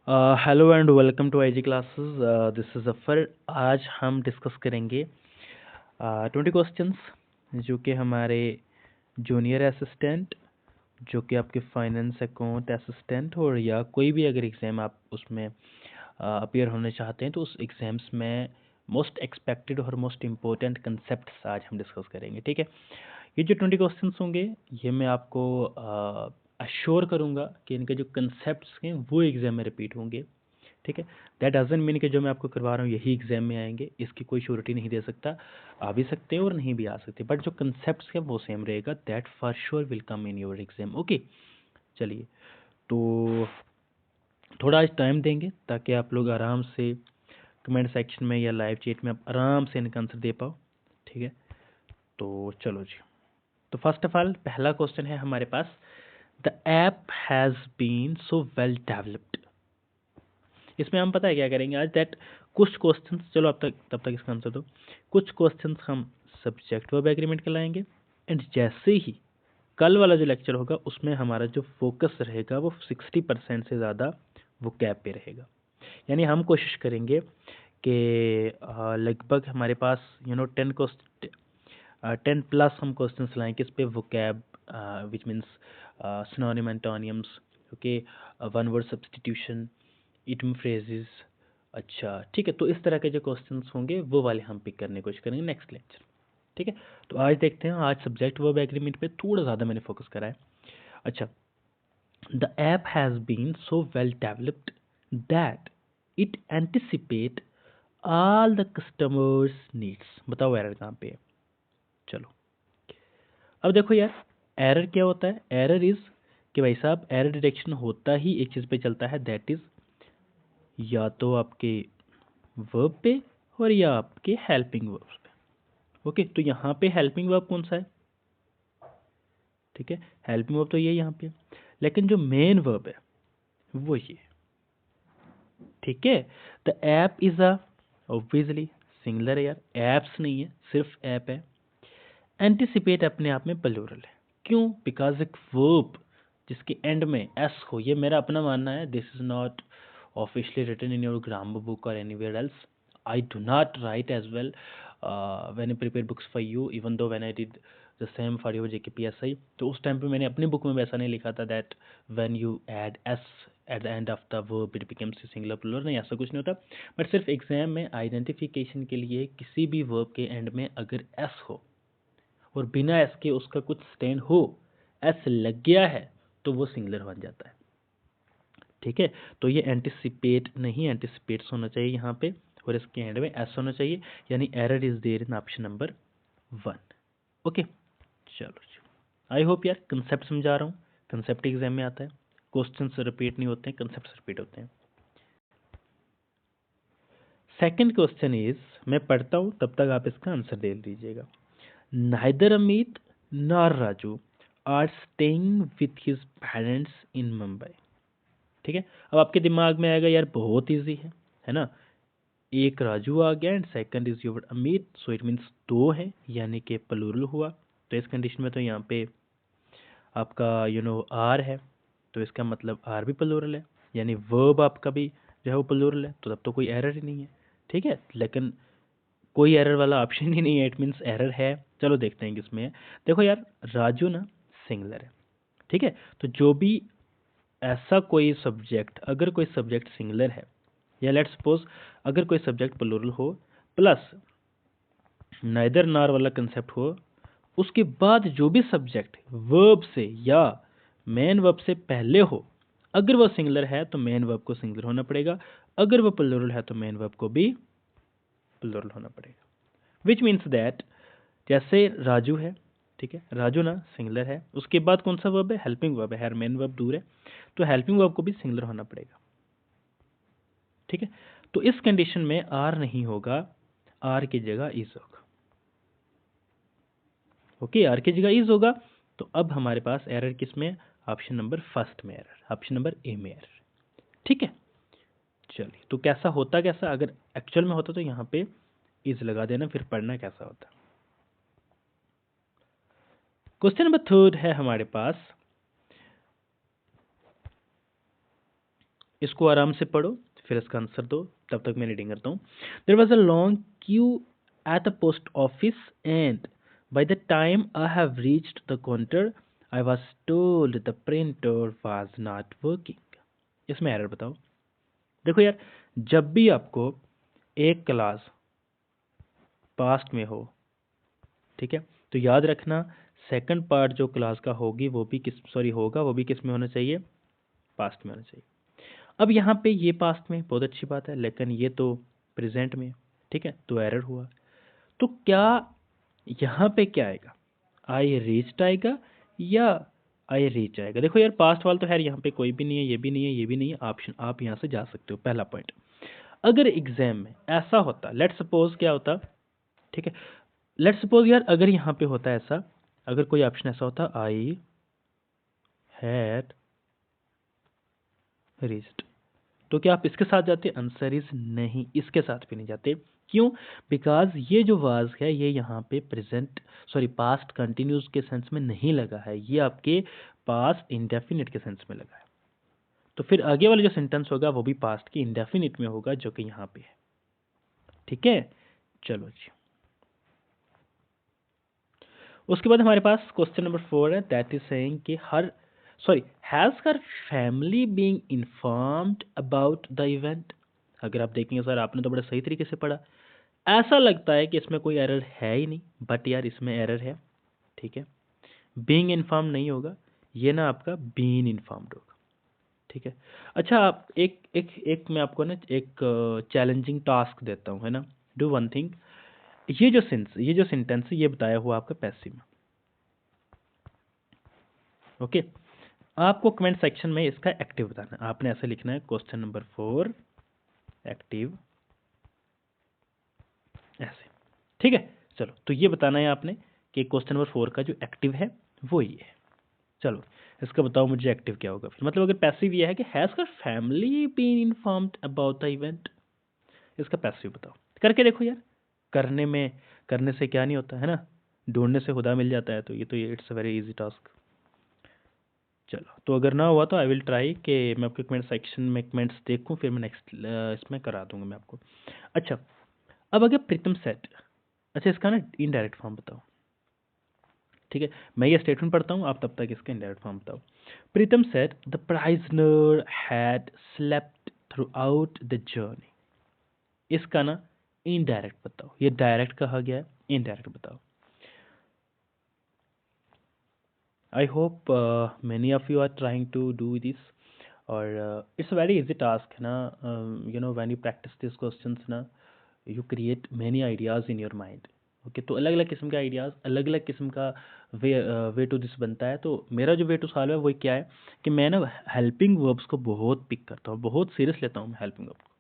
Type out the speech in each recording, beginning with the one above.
Hello and welcome to IG classes. This is अफर। आज हम डिस्कस करेंगे 20 क्वेश्चंस जो कि हमारे जूनियर असिस्टेंट, जो कि आपके फाइनेंस अकाउंट असिस्टेंट और या कोई भी अगर एग्ज़ाम आप उसमें अपीयर होने चाहते हैं तो उस एग्ज़ाम्स में मोस्ट एक्सपेक्टेड और मोस्ट इम्पोर्टेंट कंसेप्ट्स आज हम डिस्कस करेंगे। ठीक है, ये जो 20 क्वेश्चंस होंगे ये मैं आपको अश्योर करूँगा कि इनके जो कंसेप्ट्स हैं वो एग्ज़ाम में रिपीट होंगे। ठीक है, दैट डजंट मीन कि जो मैं आपको करवा रहा हूँ यही एग्ज़ाम में आएंगे, इसकी कोई श्योरिटी नहीं दे सकता। आ भी सकते हैं और नहीं भी आ सकते, बट जो कंसेप्ट्स है वो सेम रहेगा। That for sure will come in your exam. Okay, चलिए तो थोड़ा आज टाइम देंगे ताकि आप लोग आराम से कमेंट सेक्शन में या लाइव चैट में आप आराम से इनका आंसर दे पाओ। ठीक है, तो चलो जी। तो फर्स्ट ऑफ ऑल पहला क्वेश्चन है हमारे पास, the app has been so well developed. इसमें हम पता है क्या करेंगे आज, दैट कुछ क्वेश्चंस, चलो अब तक तब तक इसका आंसर दो। कुछ क्वेश्चंस हम सब्जेक्ट वर्ब एग्रीमेंट के लाएंगे एंड जैसे ही कल वाला जो लेक्चर होगा उसमें हमारा जो फोकस रहेगा वो 60% से ज़्यादा वो कैब पे रहेगा। यानी हम कोशिश करेंगे कि लगभग हमारे पास 10 प्लस हम क्वेश्चंस लाएं किस पे, vocab which means synonym एंटोनियम्स, okay, one word substitution, idiom phrases. अच्छा ठीक है, तो इस तरह के जो क्वेश्चंस होंगे वो वाले हम पिक करने की कोशिश करेंगे नेक्स्ट लेक्चर। ठीक है, तो आज देखते हैं, आज सब्जेक्ट वर्ब एग्रीमेंट पे थोड़ा ज़्यादा मैंने फोकस करा है। अच्छा, the app has been so well developed that it anticipate all the customers needs. बताओ एरर कहाँ पे है। चलो अब देखो यार, एरर क्या होता है। एरर इज कि भाई साहब एरर डिटेक्शन होता ही एक चीज़ पे चलता है, दैट इज या तो आपके वर्ब पे और या आपके हेल्पिंग वर्ब पे। ओके, तो यहाँ पे हेल्पिंग वर्ब कौन सा है? ठीक है, हेल्पिंग वर्ब तो ये यहाँ पे, लेकिन जो मेन वर्ब है वो ये। ठीक है, the app is a obviously singular है यार, एप्स नहीं है, सिर्फ ऐप है। एंटिसिपेट अपने आप में प्लूरल है, क्यों? बिकॉज एक वर्ब जिसके एंड में एस हो, ये मेरा अपना मानना है, this is not officially written in your grammar book और anywhere else. I do not write as well when I prepare books for you, even though when I did the same for your JKPSI, तो उस time पे मैंने अपनी book में वैसा नहीं लिखा था that when you add s at the end of the verb it becomes singular plural, नहीं ऐसा कुछ नहीं होता। बट सिर्फ एग्जाम में आइडेंटिफिकेशन के लिए किसी भी वर्ब के एंड में अगर एस हो और बिना एस के उसका कुछ स्टैंड हो, एस लग गया है तो वो सिंगुलर बन जाता है। ठीक है, तो ये एंटिसिपेट नहीं, एंटिसिपेट्स होना चाहिए यहाँ पे और इसके एंड में एस होना चाहिए, यानी error is there in option number 1। Okay, चलो आई होप यार कंसेप्ट समझा रहा हूँ। कंसेप्ट एग्जाम में आता है, क्वेश्चन रिपीट नहीं होते हैं, कंसेप्ट रिपीट होते हैं। सेकंड क्वेश्चन इज, मैं पढ़ता हूँ तब तक आप इसका आंसर दे दीजिएगा। Neither Amit nor Raju are staying with his parents in Mumbai। ठीक है, अब आपके दिमाग में आएगा यार बहुत इजी है ना, एक राजू आ गया and second is your Amit, so it means दो है, यानी कि प्लूरल हुआ। तो इस कंडीशन में तो यहाँ पे आपका आर है, तो इसका मतलब आर भी प्लूरल है, यानी वर्ब आपका भी जो है वो प्लूरल है, तो तब तो कोई एरर ही नहीं है। ठीक है, लेकिन कोई एरर वाला ऑप्शन ही नहीं है, इट मीन्स एरर है। चलो देखते हैं किसमें है। देखो यार, राजू ना सिंगुलर है। ठीक है, तो जो भी ऐसा कोई सब्जेक्ट, अगर कोई सब्जेक्ट सिंगुलर है, या लेट्स सपोज अगर कोई सब्जेक्ट प्लूरल हो प्लस नाइदर नार वाला कंसेप्ट हो, उसके बाद जो भी सब्जेक्ट वर्ब से या मेन वर्ब से पहले हो, अगर वो सिंगुलर है तो मेन वर्ब को सिंगुलर होना पड़ेगा, अगर वो प्लूरल है तो मेन वर्ब को भी प्लूरल होना पड़ेगा। विच मीन्स दैट जैसे राजू है, ठीक है, राजू ना सिंगुलर है, उसके बाद कौन सा वर्ब है? हेल्पिंग वर्ब है, मेन वर्ब दूर है, तो हेल्पिंग वर्ब को भी सिंगुलर होना पड़ेगा। ठीक है, तो इस कंडीशन में आर नहीं होगा, आर की जगह इज होगा। ओके, आर की जगह इज होगा। तो अब हमारे पास एरर किस में? ऑप्शन नंबर फर्स्ट में एरर, ऑप्शन नंबर ए में एरर। ठीक है, चलिए तो कैसा होता, कैसा अगर एक्चुअल में होता तो यहाँ पे इज लगा देना, फिर पढ़ना कैसा होता। क्वेश्चन नंबर थर्ड है हमारे पास, इसको आराम से पढ़ो, फिर इसका आंसर दो, तब तक मैं रीडिंग करता हूँ. There was a long queue at the post office and by the time I have reached the counter I was told the printer was not working. इसमें एरर बताओ. देखो यार, जब भी आपको एक क्लास पास्ट में हो, ठीक है, तो याद रखना सेकंड पार्ट जो क्लास का होगी वो भी वो भी किस में होना चाहिए, पास्ट में होना चाहिए. अब यहाँ पे ये पास्ट में, बहुत अच्छी बात है, लेकिन ये तो प्रेजेंट में, ठीक है, तो एरर हुआ. तो क्या यहाँ पे क्या आएगा, आई रीच्ड आएगा या आई रीच आएगा? देखो यार, पास्ट वाला तो खैर यहाँ पे कोई भी नहीं है, ये भी नहीं है, ये भी नहीं है, ऑप्शन आप यहाँ से जा सकते हो. पहला पॉइंट, अगर एग्जाम में ऐसा होता, लेट सपोज क्या होता, ठीक है, लेट सपोज यार अगर यहाँ पे होता ऐसा, अगर कोई ऑप्शन ऐसा होता, आई हैड रीच्ड, तो क्या आप इसके साथ जाते? आंसर इज नहीं, इसके साथ भी नहीं जाते. क्यों? बिकॉज ये जो वाज है ये यहाँ पे पास्ट कंटिन्यूस के सेंस में नहीं लगा है, ये आपके पास्ट इंडेफिनिट के सेंस में लगा है. तो फिर आगे वाला जो सेंटेंस होगा वो भी पास्ट के इंडेफिनिट में होगा, जो कि यहाँ पे है. ठीक है, चलो जी. उसके बाद हमारे पास क्वेश्चन नंबर 4 है, दैट इज सेइंग कि has her family being informed about the event. अगर आप देखेंगे सर, आपने तो बड़ा सही तरीके से पढ़ा, ऐसा लगता है कि इसमें कोई एरर है ही नहीं, बट यार इसमें एरर है. ठीक है, बीइंग इन्फॉर्म नहीं होगा, ये ना आपका बीइंग इन्फॉर्म्ड होगा. ठीक है. अच्छा, आप एक एक एक मैं आपको ना एक चैलेंजिंग टास्क देता हूँ, है ना. डू वन थिंग, ये जो सेंटेंस है ये बताया हुआ आपका पैसिव में. ओके, आपको कमेंट सेक्शन में इसका एक्टिव बताना है. आपने ऐसे लिखना है, क्वेश्चन नंबर 4 एक्टिव, ऐसे. ठीक है, चलो, तो ये बताना है आपने कि क्वेश्चन नंबर 4 का जो एक्टिव है वो ये है. चलो, इसका बताओ मुझे एक्टिव क्या होगा फिर. मतलब अगर पैसिव ये है कि has her family been informed about the event, इसका पैसिव बताओ. करके देखो यार, करने से क्या नहीं होता है ना, ढूंढने से खुदा मिल जाता है. तो ये it's a very easy task. चलो, तो अगर ना हुआ तो आई विल ट्राई कि मैं आपके कमेंट सेक्शन में कमेंट्स देखूं, फिर मैं नेक्स्ट इसमें करा दूंगा मैं आपको. अच्छा, अब अगर प्रीतम सेट, अच्छा इसका ना इनडायरेक्ट फॉर्म बताओ. ठीक है, मैं ये स्टेटमेंट पढ़ता हूँ, आप तब तक इसका इनडायरेक्ट फॉर्म बताओ. Pritam said the prisoner had slept throughout the journey. इसका ना इनडायरेक्ट बताओ. ये डायरेक्ट कहा गया है, इनडायरेक्ट बताओ. I hope many of you are trying to do this, or it's a very easy task na. When you practice these questions na, you create many ideas in your mind. Okay, तो अलग अलग किस्म के ideas, अलग अलग किस्म का way to this बनता है. तो मेरा जो वे टू सॉल्व है वो क्या है कि मैं ना हेल्पिंग वर्ब्स को बहुत पिक करता हूँ, बहुत सीरियस लेता हूँ मैं हेल्पिंग वर्ब को.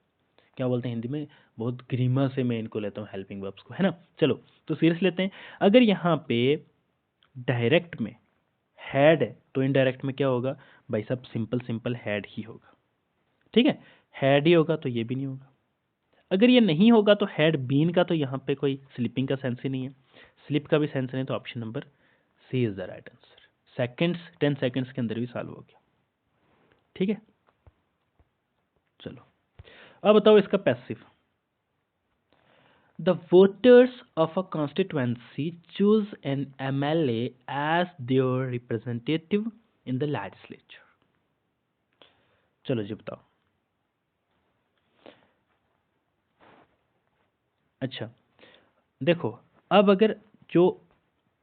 क्या बोलते हैं हिंदी में, बहुत ग्रीमा से मैं इनको लेता हूँ हेल्पिंग वर्ब्स को, है ना. चलो, तो सीरियस लेते हैं. अगर यहाँ पे डायरेक्ट में हैड है तो इनडायरेक्ट में क्या होगा भाई साहब, सिंपल हैड ही होगा. ठीक है, हैड ही होगा तो ये भी नहीं होगा. अगर ये नहीं होगा तो हैड बीन का तो यहाँ पे कोई स्लीपिंग का सेंस ही नहीं है, स्लिप का भी सेंस नहीं, तो option number C is the right answer. Seconds 10 seconds के अंदर भी सॉल्व हो गया. ठीक है, चलो, अब बताओ इसका passive. The voters of a constituency choose an MLA as their representative in the legislature. चलो जी बताओ. अच्छा, देखो, अब अगर जो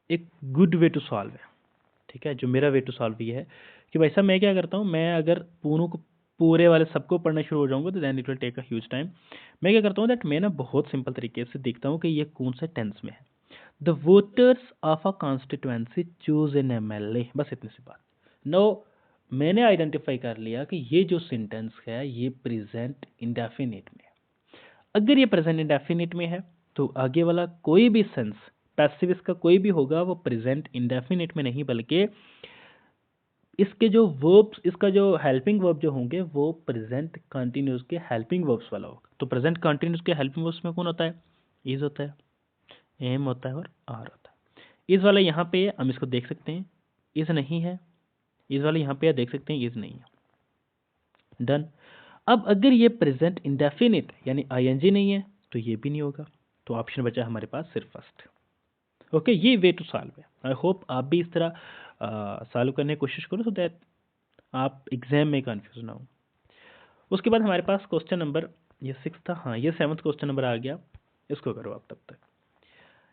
एक गुड वे टू सॉल्व है, ठीक है, जो मेरा वे टू सॉल्व ये है कि भाई साहब मैं क्या करता हूँ, मैं अगर पूरे वाले सबको पढ़ना शुरू हो जाऊंगा तो then it will take a huge time. मैं क्या करता हूँ दैट मैं ना बहुत सिंपल तरीके से देखता हूँ कि ये कौन सा टेंस में है. The voters of a constituency choose an MLA, बस इतनी सी बात. नो, मैंने आइडेंटिफाई कर लिया कि ये जो सेंटेंस है ये प्रेजेंट इंडेफिनिट में है. अगर ये प्रेजेंट इंडेफिनिट में है तो आगे वाला कोई भी सेंस पैसिव इसका कोई भी होगा वो प्रेजेंट इंडेफिनिट में नहीं, बल्कि इसके जो वर्ब्स, इसका जो हेल्पिंग वर्ब जो होंगे वो प्रेजेंट कंटिन्यूस के हेल्पिंग वर्ब्स वाला होगा. तो प्रेजेंट कंटिन्यूस के हेल्पिंग वर्ब्स में कौन होता है, इज होता है, एम होता है और आर होता है. इज वाला यहाँ पे हम इसको देख सकते हैं, इज नहीं है. इज वाला यहाँ पे देख सकते हैं, इज नहीं है. डन. अब अगर ये प्रेजेंट इंडेफिनिट यानी आईएनजी नहीं है तो ये भी नहीं होगा, तो ऑप्शन बचा हमारे पास सिर्फ फर्स्ट। ओके, ये वे टू सॉल्व है। आई होप आप भी इस तरह सॉल्व करने की कोशिश करो, सो दैट आप एग्जाम में कंफ्यूज ना हो। उसके बाद हमारे पास क्वेश्चन नंबर, ये 6 था, हाँ ये 7th क्वेश्चन नंबर आ गया, इसको करो आप तब तक।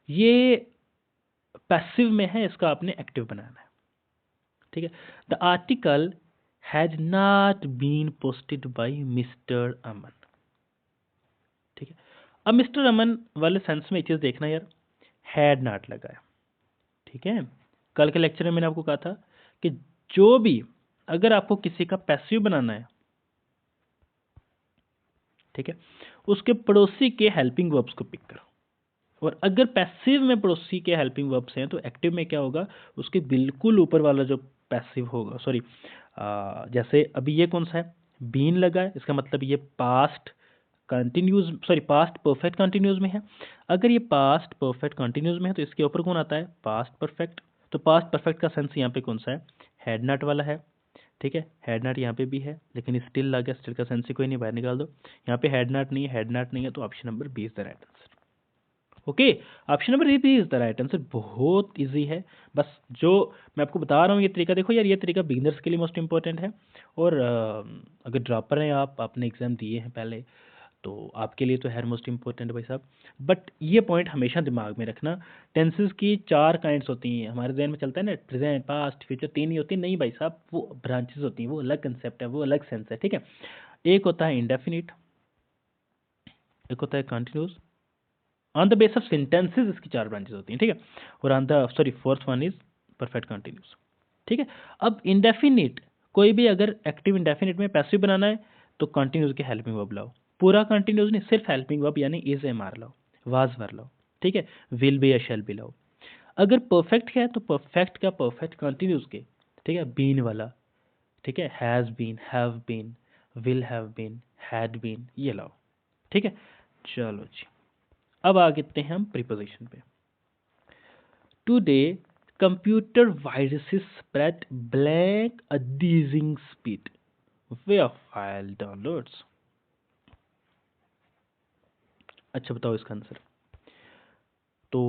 ये पैसिव में है, इसका आपने एक्टिव बनाना है, ठीक है। The article has not been posted by mister Aman, ठीक है। अब मिस्टर अमन वाले सेंस में एक चीज़ देखना यार, हैड नॉट लगा है, ठीक है। कल के लेक्चर में मैंने आपको कहा था कि जो भी, अगर आपको किसी का पैसिव बनाना है, ठीक है, उसके पड़ोसी के हेल्पिंग वर्ब्स को पिक करो। और अगर पैसिव में पड़ोसी के हेल्पिंग वर्ब्स हैं तो एक्टिव में क्या होगा, उसके बिल्कुल ऊपर वाला जो पैसिव होगा, सॉरी जैसे अभी ये कौन सा है, बीन लगा है, इसका मतलब ये past continuous, sorry past perfect continuous में है। अगर ये पास्ट परफेक्ट कंटिन्यूस में है तो इसके ऊपर कौन आता है, पास्ट परफेक्ट। तो पास्ट परफेक्ट का सेंस यहाँ पे कौन सा है, हैड नॉट वाला है, ठीक है। हैड नॉट यहाँ पे भी है लेकिन स्टिल लगा, स्टिल का सेंस ही कोई नहीं, बाहर निकाल दो। यहाँ पे हैड नॉट नहीं है, हैड नॉट नहीं है, तो option number B is the right answer. Okay, option number A भी इज द राइट आंसर। बहुत इजी है, बस जो मैं आपको बता रहा हूँ ये तरीका देखो यार, ये तरीका बिगिनर्स के लिए मोस्ट इंपॉर्टेंट है। और अगर ड्रॉपर हैं आप, आपने एग्जाम दिए हैं पहले, तो आपके लिए तो है मोस्ट इंपॉर्टेंट भाई साहब। बट ये पॉइंट हमेशा दिमाग में रखना, टेंसेस की 4 काइंड्स होती हैं, हमारे जहन में चलता है ना प्रेजेंट पास्ट फ्यूचर 3 ही होती है, नहीं भाई साहब, वो ब्रांचेस होती हैं, वो अलग कंसेप्ट है, वो अलग सेंस है, ठीक है। एक होता है इंडेफिनिट, एक होता है continuous, on the base of sentences इसकी 4 ब्रांचेस होती हैं, ठीक है। और on the, sorry fourth one is perfect continuous, ठीक है। अब इंडेफिनिट, कोई भी अगर एक्टिव इंडेफिनिट में पैसिव बनाना है तो कंटिन्यूस के हेल्पिंग वर्ब लाओ, पूरा कंटिन्यूस नहीं, सिर्फ हेल्पिंग वर्ब यानी इज एम आर लाओ, वाज वर लाओ, ठीक है। विल बी या शैल बी लाओ। अगर परफेक्ट है तो परफेक्ट का परफेक्ट कंटिन्यूस के, ठीक है, बीन वाला, ठीक है, has been, have been, will have been, had been, ये लाओ, ठीक है। चलो जी, अब आ गए हैं हम प्रीपोजिशन पे। Today computer viruses spread black a dizzying speed via file downloads। अच्छा बताओ इसका आंसर। तो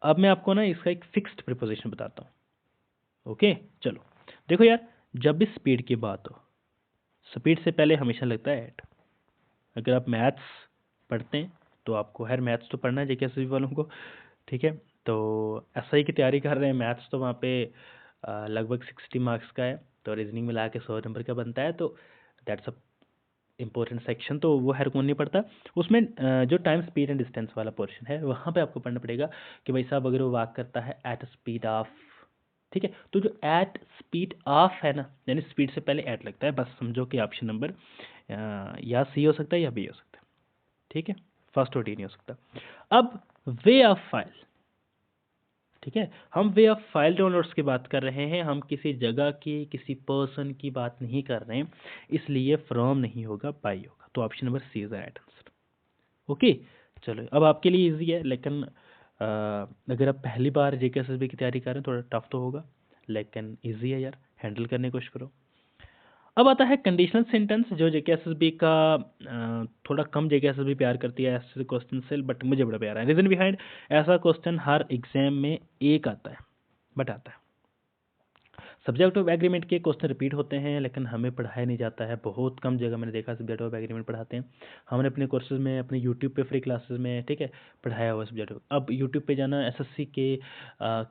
अब मैं आपको ना इसका एक फिक्स्ड प्रीपोजिशन बताता हूँ। ओके, चलो देखो यार, जब भी स्पीड की बात हो, स्पीड से पहले हमेशा लगता है एट। अगर आप मैथ्स पढ़ते हैं तो आपको, हर मैथ्स तो पढ़ना है जेके वालों को, ठीक है। तो एसआई की तैयारी कर रहे हैं, मैथ्स तो वहाँ पे लगभग 60 मार्क्स का है, तो रीजनिंग मिला के 100 नंबर का बनता है, तो दैट्स अ इंपॉर्टेंट सेक्शन, तो वो हर कौन नहीं पढ़ता। उसमें जो टाइम स्पीड एंड डिस्टेंस वाला पोर्शन है वहाँ पे आपको पढ़ना पड़ेगा कि भाई साहब अगर वो वॉक करता है एट स्पीड ऑफ, ठीक है, तो जो एट स्पीड ऑफ है ना, यानी स्पीड से पहले एट लगता है, बस समझो कि ऑप्शन नंबर या सी हो सकता है या बी हो सकता है, ठीक है, फर्स्ट और डी नहीं हो सकता। अब वे ऑफ फाइल, ठीक है, हम वे ऑफ फाइल डाउनलोड्स की बात कर रहे हैं, हम किसी जगह की, किसी पर्सन की बात नहीं कर रहे हैं, इसलिए फ्रॉम नहीं होगा, बाई होगा, तो option number C is the right answer. Okay, चलो अब आपके लिए इजी है, लेकिन अगर आप पहली बार जेकेएसएसबी की तैयारी कर रहे हैं थोड़ा टफ तो होगा, लेकिन इजी है यार, हैंडल करने की कोशिश करो। अब आता है कंडीशनल सेंटेंस, जो जेकेएसएसबी का थोड़ा कम जेकेएसएसबी प्यार करती है ऐसे क्वेश्चन से, बट मुझे बड़ा प्यार है। रीजन बिहाइंड, ऐसा क्वेश्चन हर एग्जाम में एक आता है, बट आता है। सब्जेक्ट ऑफ एग्रीमेंट के क्वेश्चन रिपीट होते हैं, लेकिन हमें पढ़ाया नहीं जाता है, बहुत कम जगह मैंने देखा सब्जेक्ट ऑफ एग्रीमेंट पढ़ाते हैं। हमने अपने कोर्सेज में, अपने यूट्यूब पे फ्री क्लासेस में, ठीक है, पढ़ाया हुआ सब्जेक्ट। अब यूट्यूब पे जाना, एसएससी के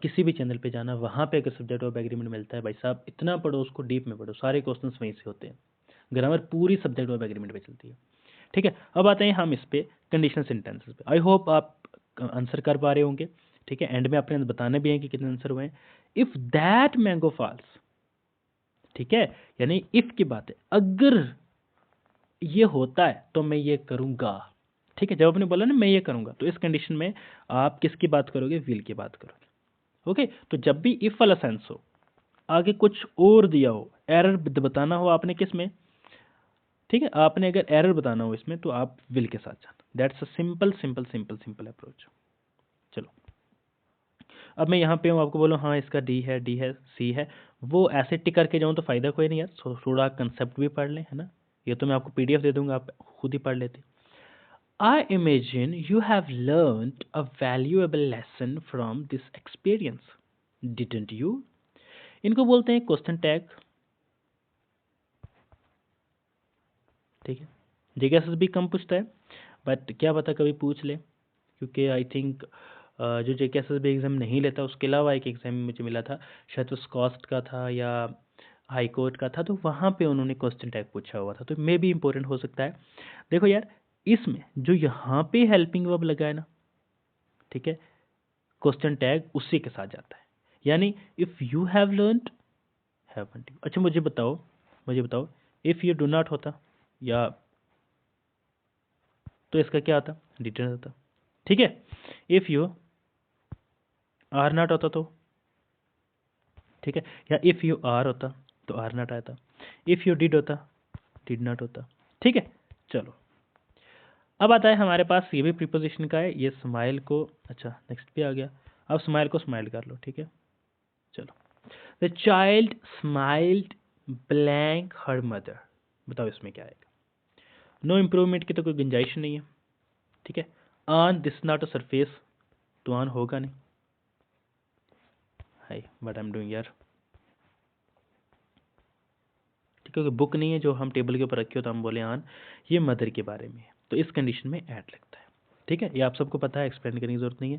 किसी भी चैनल पे जाना, वहाँ पे अगर सब्जेक्ट ऑफ एग्रीमेंट मिलता है, भाई साहब इतना पढ़ो उसको, डीप में पढ़ो, सारे क्वेश्चन वहीं से होते हैं, ग्रामर पूरी सब्जेक्ट ऑफ एग्रीमेंट पे चलती है, ठीक है। अब आते हैं हम इस पे कंडीशनल सेंटेंसेस पे। आई होप आप आंसर कर पा रहे होंगे, ठीक है। एंड में आपने बताना भी है कि कितने आंसर हुए हैं। इफ दैट मैंगो फॉल्स, ठीक है, यानी इफ की बात है, अगर ये होता है तो मैं ये करूंगा, ठीक है। जब आपने बोला ना मैं ये करूंगा, तो इस कंडीशन में आप किसकी बात करोगे, विल की बात करोगे। ओके, तो जब भी इफ वाला सेंस हो, आगे कुछ और दिया हो, एरर बताना हो आपने किस में, ठीक है, आपने अगर एरर बताना हो इसमें, तो आप विल के साथ जाना। That's a simple simple simple simple approach. चलो अब मैं यहाँ पे हूँ, आपको बोलूँ हाँ इसका डी है सी है, वो ऐसे टिक करके जाऊँ तो फायदा कोई नहीं यार, थोड़ा कंसेप्ट भी पढ़ लें, है ना, ये तो मैं आपको PDF दे दूंगा, आप खुद ही पढ़ लेते। I imagine you have learned a valuable lesson from this experience, didn't you? इनको बोलते हैं क्वेश्चन टैग। ठीक है, JKSS भी कम पूछता है, बट क्या पता कभी पूछ ले, क्योंकि आई थिंक जो JKSS भी एग्ज़ाम नहीं लेता, उसके अलावा एक एग्ज़ाम मुझे मिला था, शायद उस कॉस्ट का था या हाई कोर्ट का था, तो वहाँ पे उन्होंने क्वेश्चन टैग पूछा हुआ था, तो मे भी इंपॉर्टेंट हो सकता है। देखो यार, इसमें जो यहाँ पे हेल्पिंग वर्ब लगा है ना, ठीक है, क्वेश्चन टैग उसी के साथ जाता है, यानी if you have learned, haven't you. अच्छा मुझे बताओ इफ़ यू डू नॉट होता या तो इसका क्या आता, डिटेल होता। ठीक है, इफ़ यू आर नॉट होता तो, ठीक है, या इफ़ यू आर होता तो आर नॉट आता, इफ़ यू डिड होता डिड नॉट होता। ठीक है, चलो अब आता है हमारे पास, ये भी प्रीपोजिशन का है, ये स्माइल को, अच्छा नेक्स्ट भी आ गया, अब स्माइल को स्माइल कर लो। ठीक है, चलो, the child smiled blank her mother, बताओ इसमें क्या आएगा। नो इम्प्रूवमेंट की तो कोई गुंजाइश नहीं है। ठीक है, on this not a surface, तो ऑन होगा नहीं। Hi what I am doing यार, क्योंकि बुक नहीं है जो हम टेबल के ऊपर रखे हो तो हम बोले ऑन, ये मदर के बारे में है, तो इस कंडीशन में ऐड लगता है। ठीक है, ये आप सबको पता है, एक्सप्लेन करने की जरूरत नहीं है।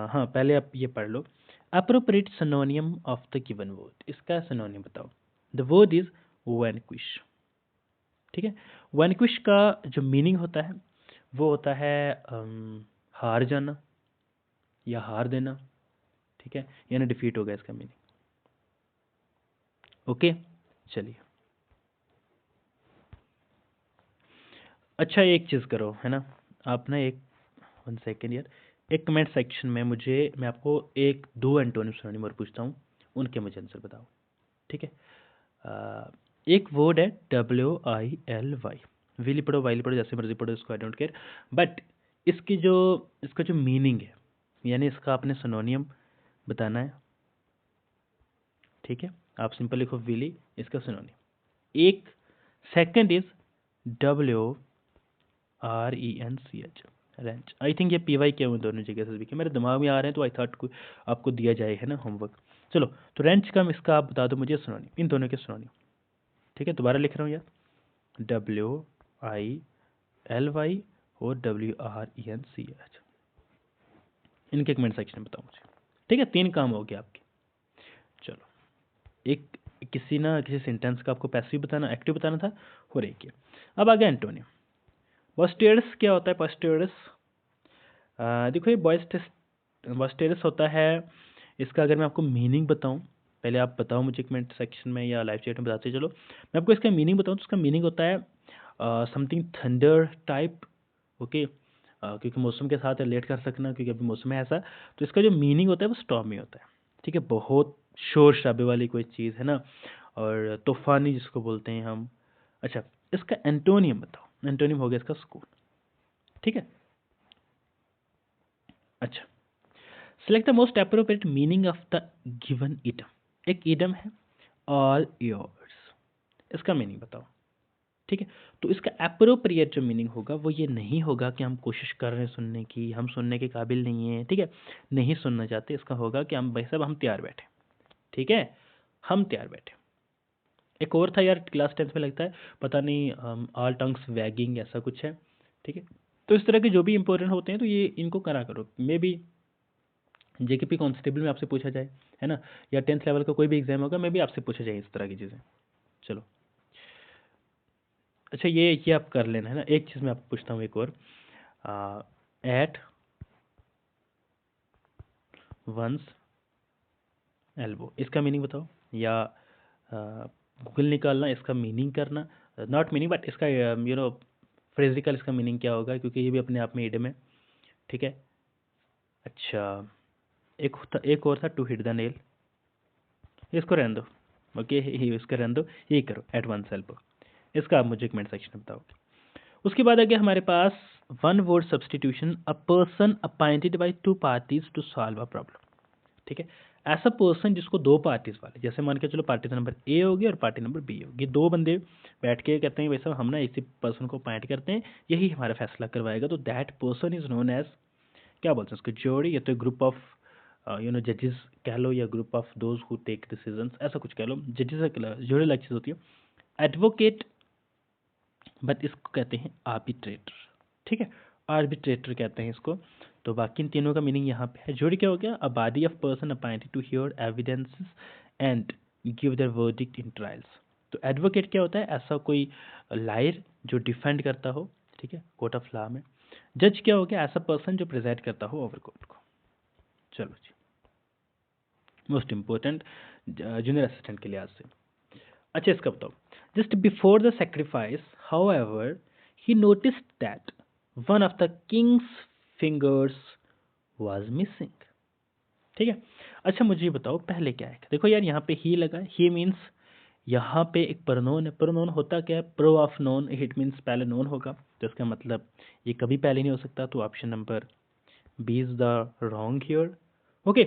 हाँ, पहले आप ये पढ़ लो, appropriate synonym of the given word, इसका सिनोनियम बताओ। The word is vanquish. ठीक है, वैनिक्विश का जो मीनिंग होता है वो होता है हार जाना या हार देना। ठीक है, यानी डिफीट हो गया इसका मीनिंग। ओके, चलिए। अच्छा एक चीज़ करो, है ना, आप ना एक 1 सेकेंड यार, एक कमेंट सेक्शन में मैं आपको एक दो एंटोनिम सिनोनिम और पूछता हूँ, उनके मुझे आंसर बताओ। ठीक है, एक वर्ड है WILY, विली पढ़ो वाइली पढ़ो जैसे मर्जी पढ़ो, इसको आई डोंट केयर, बट इसका जो मीनिंग है, यानी इसका आपने सिनोनियम बताना है। ठीक है, आप सिंपल लिखो विली, इसका सिनोनियम। एक second is WRENCH, wrench. I think ये PY क्या हुए दोनों जगह से भी, मेरे दिमाग में आ रहे हैं, तो आई थॉट को आपको दिया जाए, है ना, होमवर्क। चलो, तो रेंच का इसका आप बता दो मुझे सिनोनिम, इन दोनों के सिनोनिम। ठीक है, दोबारा लिख रहा हूँ यार, WILY और WRENCH, इनके कमेंट सेक्शन में बताओ मुझे। ठीक है, 3 काम हो गए आपके। चलो, एक किसी सेंटेंस का आपको पैसिव बताना, एक्टिव बताना था, और एक अब आ गया एंटोनिम। बॉस्टेरस क्या होता है? बॉस्टेरस, देखो ये बॉस्टेरस होता है, इसका अगर मैं आपको मीनिंग बताऊं, पहले आप बताओ मुझे कमेंट सेक्शन में या लाइव चैट में बताते चलो, मैं आपको इसका मीनिंग बताऊं तो इसका मीनिंग होता है समथिंग थंडर टाइप। ओके, क्योंकि मौसम के साथ रिलेट कर सकना, क्योंकि अभी मौसम है ऐसा, तो इसका जो मीनिंग होता है वो स्टॉर्मी होता है। ठीक है, बहुत शोर शराबे वाली कोई चीज़ है ना, और तूफानी जिसको बोलते हैं हम। अच्छा, इसका एंटोनियम बताओ। एंटोनियम हो गया इसका सुकून। ठीक है, अच्छा, select the most appropriate meaning of the given idem. एक इडम है ऑल योर्स, इसका मीनिंग बताओ। ठीक है, तो इसका अप्रोप्रिएट जो मीनिंग होगा वो ये नहीं होगा कि हम कोशिश कर रहे हैं सुनने की, हम सुनने के काबिल नहीं हैं, ठीक है, नहीं सुनना चाहते। इसका होगा कि हम भाई साहब हम तैयार बैठे। ठीक है, हम तैयार बैठे। एक और था यार, क्लास 10th में लगता है, पता नहीं, ऑल टंग्स वैगिंग ऐसा कुछ है। ठीक है, तो इस तरह के जो भी इंपॉर्टेंट होते हैं तो ये इनको करा करो, मे बी JKP कांस्टेबल में आपसे पूछा जाए, है ना, या 10th लेवल का कोई भी एग्जाम होगा, मे बी आपसे पूछा जाए इस तरह की चीज़ें। चलो, अच्छा ये आप कर लेना, है ना। एक चीज़ मैं आपको पूछता हूँ एक और, एट वंस एल्बो, इसका मीनिंग बताओ, या गूगल निकालना, इसका मीनिंग करना, नॉट मीनिंग बट इसका फ्रेजिकल इसका मीनिंग क्या होगा, क्योंकि ये भी अपने आप में इडम है। ठीक है, अच्छा एक और था टू हिट द नेल, इसको रहने दो। ओके, इसका रहने दो, यही करो एट वंस एल्बो, इसका आप मुझे कमेंट सेक्शन में बताओगे। उसके बाद आ गया हमारे पास one word substitution, a person appointed by two parties to solve a problem. ठीक है, ऐसा पर्सन जिसको दो पार्टीज वाले, जैसे मान के चलो पार्टी नंबर ए होगी और पार्टी नंबर बी होगी, दो बंदे बैठ के कहते हैं वैसा हम ना इसी पर्सन को अपॉइंट करते हैं, यही हमारा फैसला करवाएगा, तो that person is known as, क्या बोलते हैं उसको, ज्यूरी, या तो ग्रुप ऑफ जजेस कह लो, या group of those who take decisions, ऐसा कुछ कह लो, जजेस ज्यूरी अलग चीज़ होती है। एडवोकेट, बट इसको कहते हैं आर्बिट्रेटर, ठीक है, आर्बिट्रेटर कहते हैं इसको। तो बाकी इन तीनों का मीनिंग यहाँ पे है। ज्यूरी क्या हो गया, a body of person appointed to hear evidences and give their verdict in trials. तो एडवोकेट क्या होता है, ऐसा कोई लायर जो डिफेंड करता हो, ठीक है, कोर्ट ऑफ लॉ में। जज क्या हो गया, ऐसा पर्सन जो प्रिजाइड करता हो ओवर कोर्ट को। चलो जी, मोस्ट इंपॉर्टेंट जूनियर असिस्टेंट के लिहाज से। अच्छा इसका बताओ, just before the sacrifice however he noticed that one of the Kings fingers was missing, ठीक है। अच्छा मुझे ये बताओ पहले क्या है, देखो यार यहाँ पे ही लगा है, ही मीन्स यहाँ पे एक प्रोनाउन है, प्रोनाउन होता क्या है, pro of known, it means पहले नोन होगा, तो इसका मतलब ये कभी पहले नहीं हो सकता, तो option number B is the wrong here. Okay,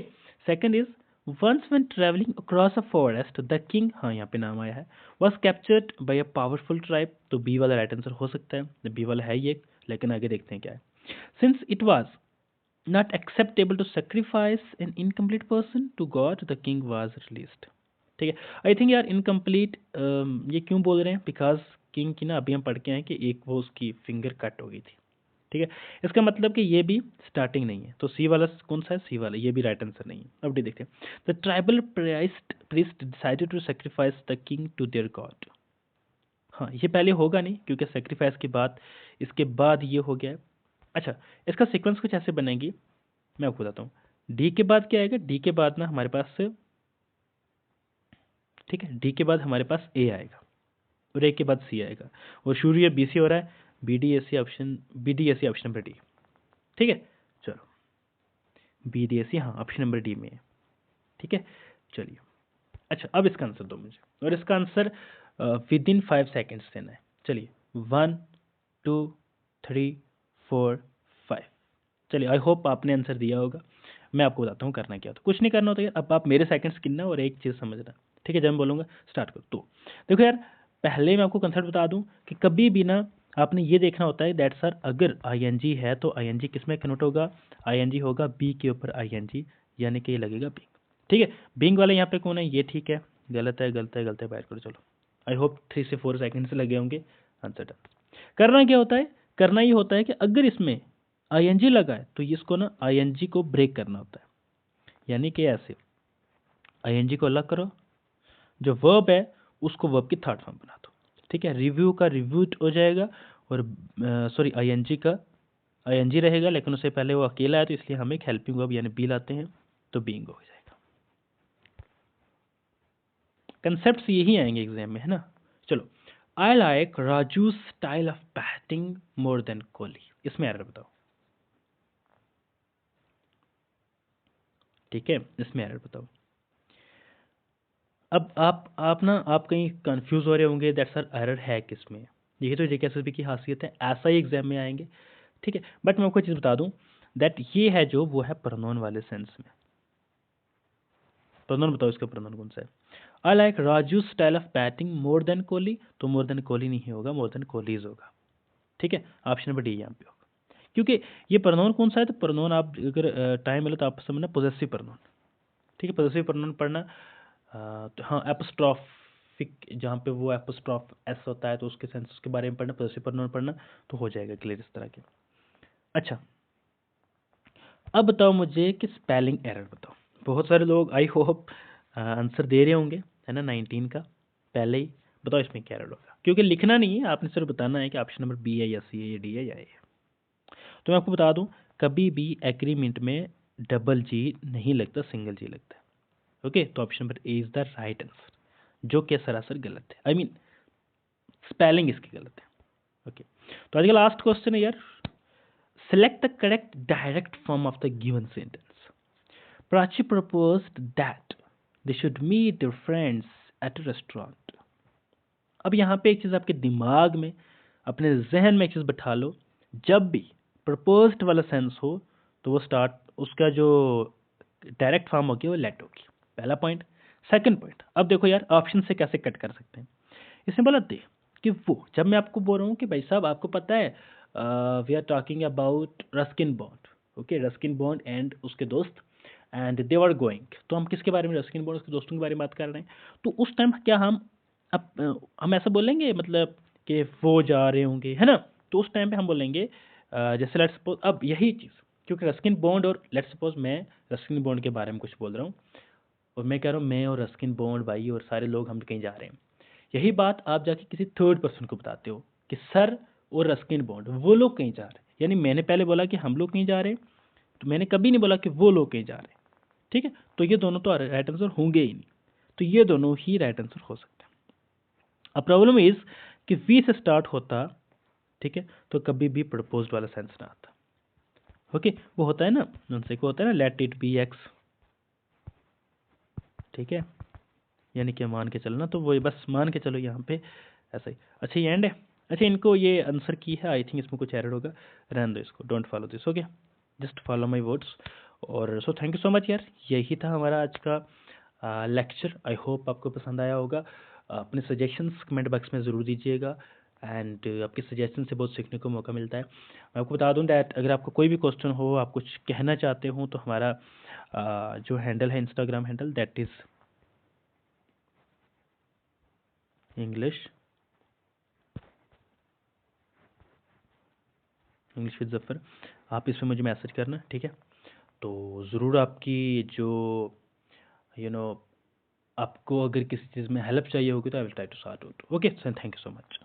second is once when travelling across a forest the king, हाँ यहाँ पे नाम आया है, was captured by a powerful tribe, तो बी वाला राइट आंसर हो सकता है, बी वाला है ये, लेकिन आगे देखते हैं क्या है। Since it was not acceptable to sacrifice an incomplete person to God, the king was released, ठीक है। आई थिंक यार इनकम्प्लीट ये क्यों बोल रहे हैं, बिकॉज किंग की ना अभी हम पढ़ के आए कि एक वो उसकी फिंगर कट हो गई थी, ठीक है, इसका मतलब कि ये भी स्टार्टिंग नहीं है, तो सी वाला कौन सा है, सी वाला, ये भी राइट आंसर नहीं है। अब देखते हैं, the tribal priest decided to sacrifice the king to their god, हाँ ये पहले होगा नहीं क्योंकि सेक्रीफाइस की बात इसके बाद ये हो गया है। अच्छा इसका सीक्वेंस कुछ ऐसे बनेगी, मैं आपको बताता हूँ, डी के बाद क्या आएगा, डी के बाद ना हमारे पास, ठीक है, डी के बाद हमारे पास ए आएगा और ए के बाद सी आएगा, और शुरू ये बी सी हो रहा है, B D S C option, B D S C option number D, ठीक है। चलो बी डी एस सी, हाँ ऑप्शन नंबर डी में है, ठीक है। चलिए अच्छा अब इसका आंसर दो मुझे, और इसका आंसर विद इन 5 सेकेंड्स देना है। चलिए 1 2 3 4 5, चलिए आई होप आपने आंसर दिया होगा। मैं आपको बताता हूँ करना क्या, तो कुछ नहीं करना होता यार, अब आप मेरे सेकंड्स गिनना और एक चीज़ समझना, ठीक है, जब मैं बोलूँगा स्टार्ट करो। तो देखो यार पहले मैं आपको कंसेप्ट बता दूं कि कभी भी ना आपने ये देखना होता है दैट सर अगर आईएनजी है तो आईएनजी किस में कन्वर्ट होगा, आईएनजी होगा बी के ऊपर आईएनजी, यानी कि ये लगेगा बिंग, ठीक है। बिंग वाला यहाँ पे कौन है, ये ठीक है, गलत है गलत है गलत है, बाहर करो। चलो आई होप 3 से 4 सेकंड से लगे होंगे, आंसर डन। करना क्या होता है, करना ये होता है कि अगर इसमें आईएनजी लगा है तो इसको ना आईएनजी को ब्रेक करना होता है, यानी कि ऐसे आईएनजी को अलग करो, जो वर्ब है उसको वर्ब की थर्ड फॉर्म बना दो, ठीक है। रिव्यू का रिव्यूड हो जाएगा, और सॉरी आईएनजी का आईएनजी रहेगा, लेकिन उससे पहले वो अकेला है तो इसलिए हम एक हेल्पिंग वर्ब यानी बी लाते हैं, तो बीइंग हो जाएगा। कंसेप्ट्स यही आएंगे एग्जाम में, है ना। चलो I like Raju style of batting more than Kohli, इसमें एरर बताओ, ठीक है, इसमें एरर बताओ। अब आप ना आप कहीं कंफ्यूज हो रहे होंगे दैट सर एरर है किस में, यही तो जेकेएसएसबी की खासियत है, ऐसा ही एग्जाम में आएंगे, ठीक है। बट मैं आपको चीज़ बता दूं दैट ये है जो वो है प्रोनाउन वाले सेंस में। प्रोनाउन बताओ इसका प्रोनाउन कौन सा है, I like Raju style of batting more than Kohli, तो मोर देन कोहली नहीं होगा, मोर देन कोहलीज होगा, ठीक है, ऑप्शन नंबर डी यहाँ पे होगा। क्योंकि ये प्रोनाउन कौन सा है, तो प्रोनाउन आप अगर टाइम मिले तो आप समझना पॉजेसिव प्रोनाउन, ठीक है, पॉजेसिव प्रोनाउन पढ़ना। तो हाँ एपोस्ट्रॉफिक, जहाँ पे वो एपोस्ट्रॉफ एस होता है तो उसके सेंस के बारे में पढ़ना, पॉजेसिव प्रोनाउन पढ़ना, तो हो जाएगा क्लियर इस तरह के। अच्छा अब बताओ मुझे कि स्पेलिंग एरर बताओ, बहुत सारे लोग आई होप आंसर दे रहे होंगे, है ना, 19 का पहले ही। बताओ इसमें क्या एरर होगा, क्योंकि लिखना नहीं है, आपने सिर्फ बताना है कि ऑप्शन नंबर बी है या सी है या डी है या ए है। तो मैं आपको बता दूं कभी भी एग्रीमेंट में डबल जी नहीं लगता, सिंगल जी लगता है, ओके। तो option number A is the right answer, जो कि सरासर गलत है, आई मीन स्पेलिंग इसकी गलत है, ओके। तो आज का लास्ट क्वेश्चन है यार, select the correct direct form of the given sentence. Prachi proposed that they should meet their friends at a restaurant। अब यहाँ पे एक चीज़ आपके दिमाग में, अपने जहन में एक चीज़ बैठा लो, जब भी प्रपोज्ड वाला सेंस हो तो वो स्टार्ट, उसका जो डायरेक्ट फॉर्म होगी वो लेट होगी, पहला पॉइंट। सेकंड पॉइंट, अब देखो यार ऑप्शन से कैसे कट कर सकते हैं। इसमें बोला दे कि वो, जब मैं आपको बोल रहा हूँ कि भाई साहब आपको पता है we are talking about Ruskin Bond, okay, Ruskin Bond and उसके दोस्त, एंड दे वर गोइंग, तो हम किसके बारे में, रस्किन बॉन्ड उसके दोस्तों के बारे में बात कर रहे हैं। तो उस टाइम क्या हम हम ऐसा बोलेंगे मतलब कि वो जा रहे होंगे, है ना। तो उस टाइम पे हम बोलेंगे जैसे लेट्स सपोज, अब यही चीज़, क्योंकि रस्किन बॉन्ड और लेट्स सपोज मैं रस्किन बॉन्ड के बारे में कुछ बोल रहा हूँ और मैं कह रहा हूँ मैं और रस्किन बॉन्ड भाई और सारे लोग हम कहीं जा रहे हैं, यही बात आप जाके किसी थर्ड पर्सन को बताते हो कि सर और रस्किन बॉन्ड वो लोग कहीं जा रहे हैं, यानी मैंने पहले बोला कि हम लोग कहीं जा रहे हैं, तो मैंने कभी नहीं बोला कि वो लोग कहीं जा रहे हैं, ठीक है। तो ये दोनों तो राइट आंसर होंगे ही नहीं, तो ये दोनों ही राइट आंसर हो सकते हैं। अब प्रॉब्लम इज कि वी से स्टार्ट होता, ठीक है, तो कभी भी प्रपोज्ड वाला सेंस ना आता, ओके। वो होता है ना, उनसे को होता है ना, लेट इट बी एक्स, ठीक है, यानी कि मान के चलना, तो वही बस मान के चलो यहाँ पे ऐसा ही। अच्छा ये एंड है, अच्छा इनको ये आंसर की है, आई थिंक इसमें कुछ एरर होगा, रहने दो इसको, don't follow this, okay, just follow my words. और so thank you so much यार, यही था हमारा आज का लेक्चर। आई होप आपको पसंद आया होगा। अपने सजेशंस कमेंट बॉक्स में ज़रूर दीजिएगा, एंड आपके सजेशन से बहुत सीखने को मौका मिलता है। मैं आपको बता दूं दैट अगर आपको कोई भी क्वेश्चन हो, आप कुछ कहना चाहते हो, तो हमारा जो हैंडल है, Instagram handle, that is English with Zafar. आप इसमें मुझे मैसेज करना, ठीक है। तो ज़रूर आपकी जो यू नो आपको अगर किसी चीज़ में हेल्प चाहिए होगी तो I will try to sort out, okay. So thank you so much.